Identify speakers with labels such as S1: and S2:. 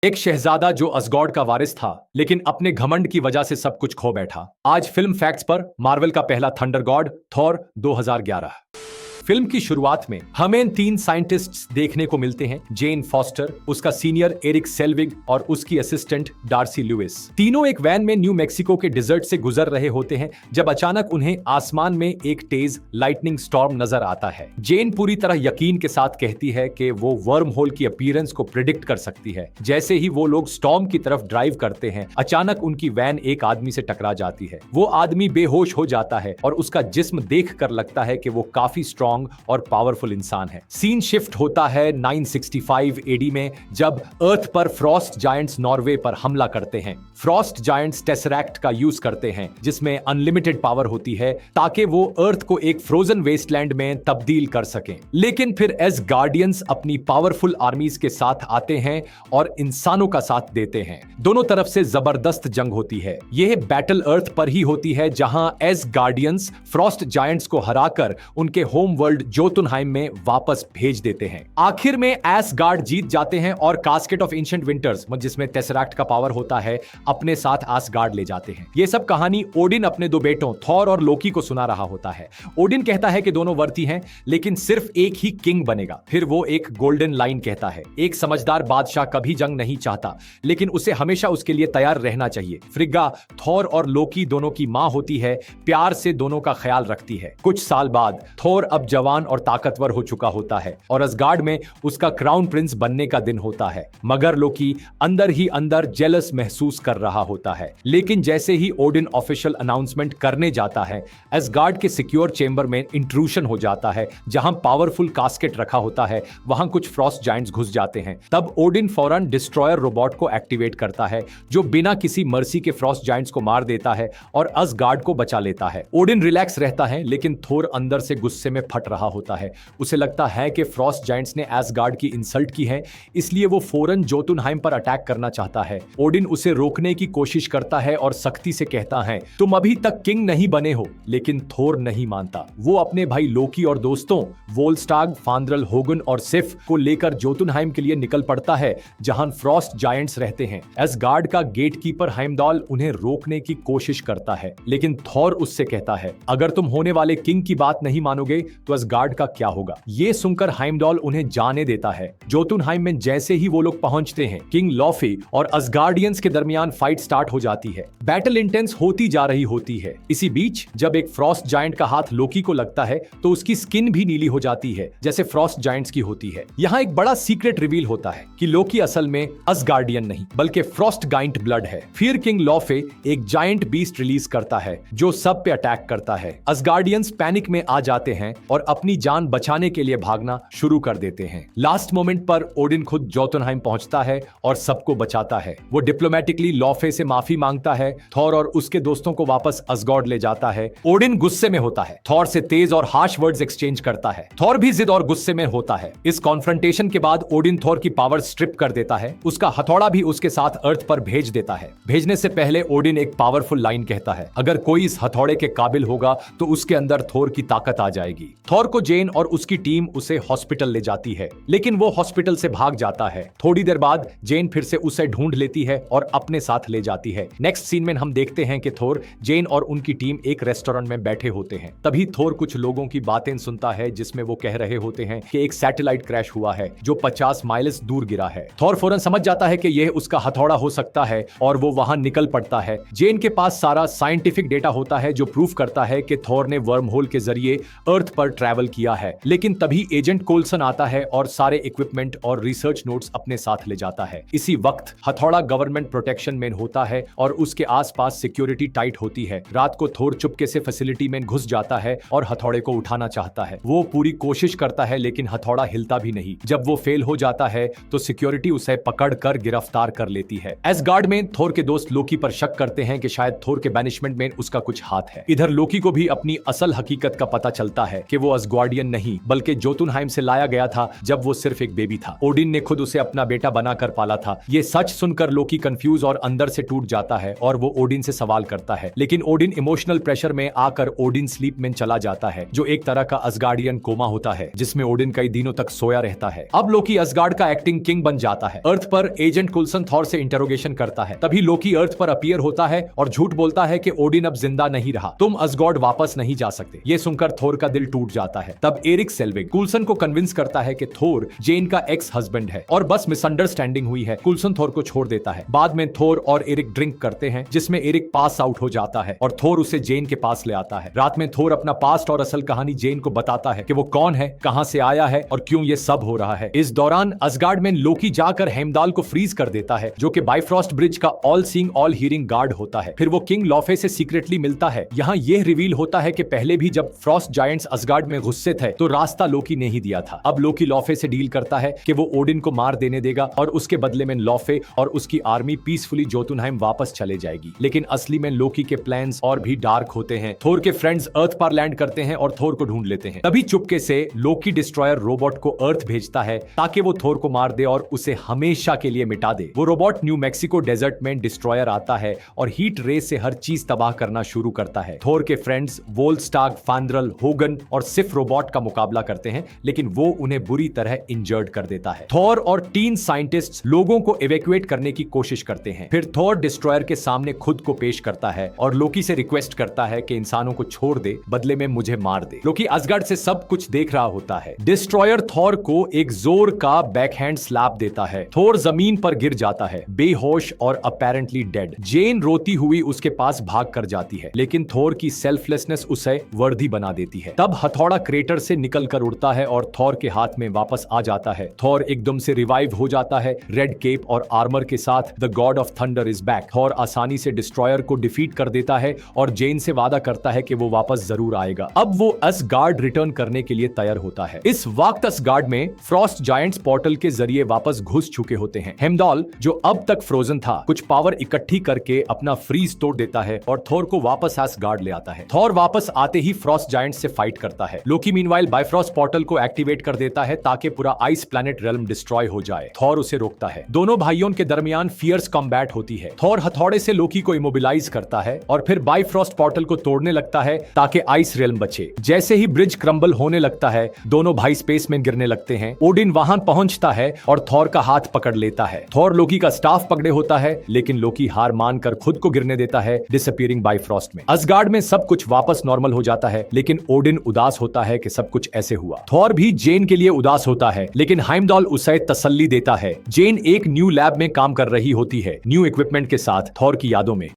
S1: एक शहजादा जो असगॉर्ड का वारिस था, लेकिन अपने घमंड की वजह से सब कुछ खो बैठा। आज फिल्म फैक्ट्स पर मार्वल का पहला थंडर गॉड थॉर 2011। फिल्म की शुरुआत में हमें 3 साइंटिस्ट्स देखने को मिलते हैं। जेन फॉस्टर, उसका सीनियर एरिक सेल्विग और उसकी असिस्टेंट डार्सी लुइस। तीनों एक वैन में न्यू मैक्सिको के डिजर्ट से गुजर रहे होते हैं जब अचानक उन्हें आसमान में एक तेज लाइटनिंग स्टॉर्म नजर आता है। जेन पूरी तरह यकीन के साथ कहती है कि वो वर्म होल की अपीयरेंस को प्रिडिक्ट कर सकती है। जैसे ही वो लोग स्टॉर्म की तरफ ड्राइव करते हैं, अचानक उनकी वैन एक आदमी से टकरा जाती है। वो आदमी बेहोश हो जाता है और उसका जिस्म देखकर लगता है कि वो काफी स्ट्रॉन्ग और पावरफुल इंसान है। सीन शिफ्ट होता है 965 एडी में, जब अर्थ पर फ्रॉस्ट जायंट्स नॉर्वे पर हमला करते हैं। फ्रॉस्ट जायंट्स टेसरैक्ट का यूज करते हैं, जिसमें अनलिमिटेड पावर होती है ताकि वो अर्थ को एक फ्रोजन वेस्टलैंड में तब्दील कर सकें। लेकिन फिर एस गार्डियंस अपनी पावरफुल आर्मीज के साथ आते हैं और इंसानों का साथ देते हैं। दोनों तरफ से जबरदस्त जंग होती है। यह बैटल अर्थ पर ही होती है, जहां एस गार्डियंस फ्रॉस्ट जायंट्स को हराकर उनके होम वर्ल्ड जोतुनहाइम में वापस भेज देते हैं। आखिर में एसगार्ड जीत जाते हैं और कास्केट ऑफ एंशिएंट विंटर्स, जिसमें टेसरैक्ट का पावर होता है, अपने साथ एसगार्ड ले जाते हैं। यह सब कहानी ओडिन अपने 2 बेटों थॉर और लोकी को सुना रहा होता है। ओडिन कहता है कि दोनों वर्ती हैं, लेकिन सिर्फ एक ही किंग बनेगा। फिर वो एक गोल्डन लाइन कहता है, एक समझदार बादशाह कभी जंग नहीं चाहता, लेकिन उसे हमेशा उसके लिए तैयार रहना चाहिए। फ्रिग्गा थॉर और लोकी दोनों की मां होती है, प्यार से दोनों का ख्याल रखती है। कुछ साल बाद थॉर अब जवान और ताकतवर हो चुका होता है और असगार्ड में उसका क्राउन प्रिंस बनने का दिन होता है, मगर लोकी अंदर ही अंदर जेलस महसूस कर रहा होता है। लेकिन जैसे ही ओडिन ऑफिशियल अनाउंसमेंट करने जाता है, असगार्ड के सिक्योर चेंबर में इंट्रूशन हो जाता है। जहां पावरफुल कास्केट रखा होता है, वहां कुछ फ्रॉस्ट जायंट्स घुस जाते हैं। तब ओडिन फौरन डिस्ट्रॉयर रोबोट को एक्टिवेट करता है, जो बिना किसी मर्सी के फ्रॉस्ट जायंट्स को मार देता है और असगार्ड को बचा लेता है। ओडिन रिलैक्स रहता है, लेकिन थोर अंदर से गुस्से में फट रहा होता है। उसे लगता है कि फ्रॉस्ट जायंट्स ने एसगार्ड की इंसल्ट की है, इसलिए वो फौरन जोतुनहाइम पर अटैक करना चाहता है। ओडिन उसे रोकने की कोशिश करता है और सख्ती से कहता है, तुम अभी तक किंग नहीं बने हो। लेकिन थोर नहीं मानता। वो अपने भाई लोकी और दोस्तों वोल्स्टाग, फांद्रल, होगन और सिफ को लेकर जोतुनहाइम के लिए निकल पड़ता है, जहां फ्रॉस्ट जायंट्स रहते हैं। एसगार्ड का गेटकीपर हाइमडॉल उन्हें रोकने की कोशिश करता है, लेकिन थॉर उससे कहता है, अगर तुम होने वाले किंग की बात नहीं मानोगे तो एसगार्ड का क्या होगा। ये सुनकर हाइमडॉल उन्हें जाने देता है। जोतुनहाइम में जैसे ही वो लोग पहुंचते हैं, किंग लॉफी और असगार्डियंस के दरमियान फाइट स्टार्ट हो जाती है। बैटल इंटेंस होती जा रही होती है। इसी बीच जब एक फ्रॉस्ट जायंट का हाथ लोकी को लगता है, तो उसकी स्किन भी नीली हो जाती है, जैसे फ्रॉस्ट जायंट्स की होती है। यहाँ एक बड़ा सीक्रेट रिवील होता है कि लोकी असल में असगार्डियन नहीं, बल्कि फ्रॉस्ट गाइंट ब्लड है। फिर किंग लॉफे एक जायंट बीस्ट रिलीज करता है, जो सब पे अटैक करता है। असगार्डियंस पैनिक में आ जाते हैं और अपनी जान बचाने के लिए भागना शुरू कर देते हैं। लास्ट मोमेंट पर ओडिन खुद जोतुनहाइम पहुंचता है और सबको बचाता है। वो डिप्लोमेटिकली लॉफे से माफी मांगता है, थॉर और उसके दोस्तों को वापस असगॉर्ड ले जाता है। ओडिन गुस्से में होता है, थॉर से तेज और हार्श वर्ड्स एक्सचेंज करता है। थॉर भी जिद और गुस्से में होता है। इस कॉन्फ्रंटेशन के बाद ओडिन थॉर की पावर स्ट्रिप कर देता है। उसका हथौड़ा भी उसके साथ अर्थ पर भेज देता है। भेजने से पहले ओडिन एक पावरफुल लाइन कहता है, अगर कोई इस हथौड़े के काबिल होगा तो उसके अंदर थॉर की ताकत आ जाएगी। थॉर को जेन और उसकी टीम उसे हॉस्पिटल ले जाती है, लेकिन वो हॉस्पिटल से भाग जाता है। थोड़ी देर बाद जेन फिर से उसे ढूंढ लेती है और अपने साथ ले जाती है। नेक्स्ट सीन में हम देखते हैं कि थोर, जेन और उनकी टीम एक रेस्टोरेंट में बैठे होते हैं। तभी थोर कुछ लोगों की बातें सुनता है, जिसमें वो कह रहे होते हैं कि एक सैटेलाइट क्रैश हुआ है जो 50 माइल्स दूर गिरा है। थोर फौरन समझ जाता है कि यह उसका हथौड़ा हो सकता है और वो वहां निकल पड़ता है। जेन के पास सारा साइंटिफिक डेटा होता है जो प्रूफ करता है कि थोर ने वर्म होल के जरिए अर्थ पर ट्रैवल किया है। लेकिन तभी एजेंट कोल्सन आता है और सारे इक्विपमेंट और रिसर्च नोट्स अपने साथ ले जाता है। इसी वक्त हथौड़ा गवर्नमेंट प्रोटेक्शन में होता है और उसके आसपास सिक्योरिटी टाइट होती है। रात को थोर चुपके से फैसिलिटी में घुस जाता है और हथौड़े को उठाना चाहता है। वो पूरी कोशिश करता है, लेकिन हथौड़ा हिलता भी नहीं। जब वो फेल हो जाता है तो सिक्योरिटी उसे पकड़कर गिरफ्तार कर लेती है। एसगार्ड में थोर के दोस्त लोकी पर शक करते हैं कि शायद थोर के बैनिशमेंट में उसका कुछ हाथ है। इधर लोकी को भी अपनी असल हकीकत का पता चलता है कि वो असगार्डियन नहीं बल्कि जोतुनहाइम से लाया गया था जब वो सिर्फ एक बेबी था। ओडिन ने खुद उसे अपना बेटा बनाकर पाला था। ये सच सुनकर लोकी कंफ्यूज और अंदर से टूट जाता है और वो ओडिन से सवाल करता है, लेकिन ओडिन इमोशनल प्रेशर में आकर ओडिन स्लीप में चला जाता है, जो एक तरह का असगार्डियन कोमा होता है जिसमें ओडिन कई दिनों तक सोया रहता है। अब लोकी असगार्ड का एक्टिंग किंग बन जाता है। अर्थ पर एजेंट कुल्सन थॉर से इंटरोगेशन करता है। तभी लोकी अर्थ पर अपीयर होता है और झूठ बोलता है कि ओडिन अब जिंदा नहीं रहा, तुम असगार्ड वापस नहीं जा सकते। ये सुनकर थोर का दिल टूट जाता है। तब एरिक सेल्विग कुल्सन को कन्विंस करता है कि थोर जेन का एक्स हस्बैंड है और बस मिसअंडरस्टैंडिंग हुई है। कुल्सन थोर को छोड़ देता है। बाद में थोर और एरिक ड्रिंक करते हैं जिसमें एरिक पास आउट हो जाता है और थोर उसे जेन के पास ले आता है। रात में थोर अपना पास्ट और असल कहानी जेन को बताता है कि वो कौन है, कहां से आया है और क्यों ये सब हो रहा है। इस दौरान असगार्ड में लोकी जाकर हेमदाल को फ्रीज कर देता है, जो कि बाइफ्रॉस्ट ब्रिज का all seeing all hearing guard होता है। फिर वो किंग लॉफे से सीक्रेटली मिलता है। यहाँ यह रिवील होता है कि पहले भी जब फ्रॉस्ट जायंट्स असगार्ड में गुस्से थे तो रास्ता लोकी ने ही दिया था। अब लोकी लॉफे से डील करता है कि वो ओडिन को मार देने देगा और उसके बदले में लॉफे और उसकी आर्मी पीसफुली जोतुनहाइम वापस चले जाएगी। लेकिन असली में लोकी के प्लान्स और भी डार्क होते हैं। थोर के फ्रेंड्स अर्थ पर लैंड करते हैं और थोर को ढूंढ लेते हैं। तभी चुपके से लोकी डिस्ट्रॉयर रोबोट को अर्थ भेजता है ताकि वो थोर को मार दे और उसे हमेशा के लिए मिटा दे। वो रोबोट न्यू मैक्सिको डेजर्ट में डिस्ट्रॉयर आता है और हीट रे से हर चीज तबाह करना शुरू करता है। थोर के फ्रेंड्स वोल्स्टाग, फांद्रल, होगन और सिफ रोबोट का मुकाबला करते हैं, लेकिन वो उन्हें बुरी तरह इंजर्ड कर देता है। थोर और टीन साइंटिस्ट्स लोगों को इवैक्यूएट करने की कोशिश करते हैं। फिर थोर डिस्ट्रॉयर के सामने खुद को पेश करता है और लोकी से रिक्वेस्ट करता है कि इंसानों को छोड़ दे, बदले में मुझे मार दे। लोकी असगार्ड से सब कुछ देख रहा होता है। डिस्ट्रॉयर थोर को एक जोर का बैकहैंड स्लैप देता है। थोर जमीन पर गिर जाता है, बेहोश और अपेरेंटली डेड। जेन रोती हुई उसके पास भाग कर जाती है, लेकिन थोर की सेल्फलेसनेस उसे वर्दी बना देती है। तब हथौड़ा क्रेटर से निकल कर उड़ता है और थोर के हाथ में वापस आ जाता है। थोर एकदम से रिवाइव हो जाता है। रेड केप और आर्मर के साथ the god of thunder is back. Thor आसानी से डिस्ट्रॉयर को डिफीट कर देता है और जेन से वादा करता है कि वो वापस जरूर आएगा। अब वो असगार्ड रिटर्न करने के लिए तैयार होता है। इस वक्त असगार्ड में फ्रॉस्ट जायंट्स पोर्टल के जरिए वापस घुस चुके होते हैं। हेमदाल, जो अब तक फ्रोजन था, कुछ पावर इकट्ठी करके अपना फ्रीज तोड़ देता है और थोर को वापस असगार्ड ले आता है। थोर वापस आते ही फ्रॉस्ट जायंट्स से फाइट करता है। लोकी मीनवाइल बाइफ्रॉस्ट पोर्टल को एक्टिवेट कर देता है ताकि पूरा आइस प्लैनेट रेल्म डिस्ट्रॉय हो जाए। थोर उसे रोकता है। दोनों भाइयों के दरमियान फियर्स कॉम्बैट होती है। थोर हथौड़े से लोकी को इमोबिलाइज करता है और फिर बाइफ्रॉस्ट पोर्टल को तोड़ने लगता है ताकि आइस रेल्म बचे। जैसे ही ब्रिज क्रम्बल होने लगता है, दोनों भाई स्पेस में गिरने लगते हैं। ओडिन वहां पहुंचता है और थोर का हाथ पकड़ लेता है। थोर लोकी का स्टाफ पकड़े होता है, लेकिन लोकी हार मानकर खुद को गिरने देता है, डिसअपीयरिंग बाइफ्रॉस्ट में। असगार्ड में सब कुछ वापस नॉर्मल हो जाता है, लेकिन ओडिन उदास होता है कि सब कुछ ऐसे हुआ। थोर भी जेन के लिए उदास होता है, लेकिन हाइमदाल उसे तसल्ली देता है। जेन एक न्यू लैब में काम कर रही होती है, न्यू इक्विपमेंट के साथ, थोर की यादों में।